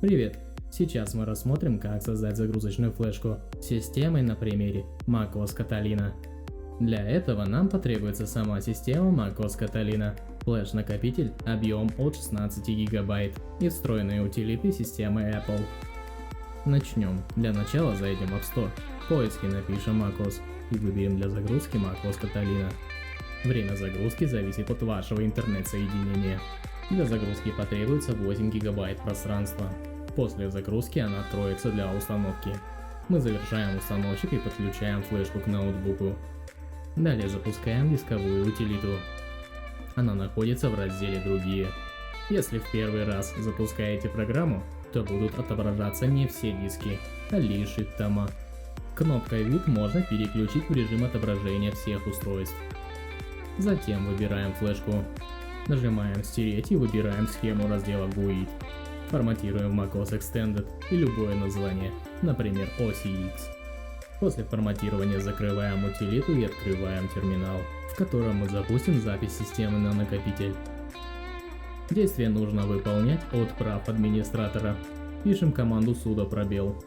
Привет! Сейчас мы рассмотрим, как создать загрузочную флешку с системой на примере macOS Catalina. Для этого нам потребуется сама система macOS Catalina, флеш-накопитель объемом от 16 ГБ и встроенные утилиты системы Apple. Начнем. Для начала зайдем в App Store, в поиске напишем macOS и выберем для загрузки macOS Catalina. Время загрузки зависит от вашего интернет-соединения. Для загрузки потребуется 8 ГБ пространства. После загрузки она откроется для установки. Мы завершаем установщик и подключаем флешку к ноутбуку. Далее запускаем дисковую утилиту. Она находится в разделе «Другие». Если в первый раз запускаете программу, то будут отображаться не все диски, а лишь их тома. Кнопкой «Вид» можно переключить в режим отображения всех устройств. Затем выбираем флешку. Нажимаем «Стереть» и выбираем схему раздела GUID. Форматируем macOS Extended и любое название, например OSX. После форматирования закрываем утилиту и открываем терминал, в котором мы запустим запись системы на накопитель. Действие нужно выполнять от прав администратора. Пишем команду sudo пробел.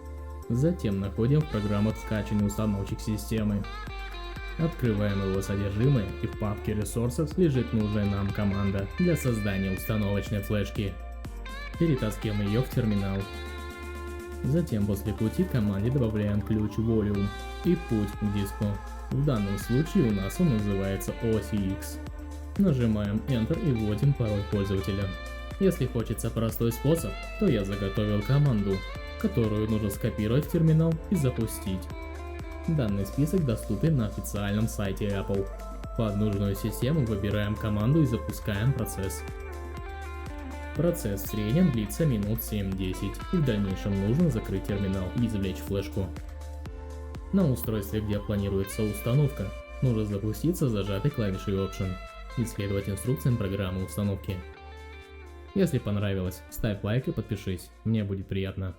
Затем находим в программах скачанный установщик системы. Открываем его содержимое, и в папке Resources лежит нужная нам команда для создания установочной флешки. Перетаскиваем ее в терминал. Затем после пути команде добавляем ключ Volume и путь к диску. В данном случае у нас он называется OSX. Нажимаем Enter и вводим пароль пользователя. Если хочется простой способ, то я заготовил команду, которую нужно скопировать в терминал и запустить. Данный список доступен на официальном сайте Apple. Под нужную систему выбираем команду и запускаем процесс. Процесс в среднем длится минут 7-10, и в дальнейшем нужно закрыть терминал и извлечь флешку. На устройстве, где планируется установка, нужно запуститься зажатой клавишей Option и следовать инструкциям программы установки. Если понравилось, ставь лайк и подпишись, мне будет приятно.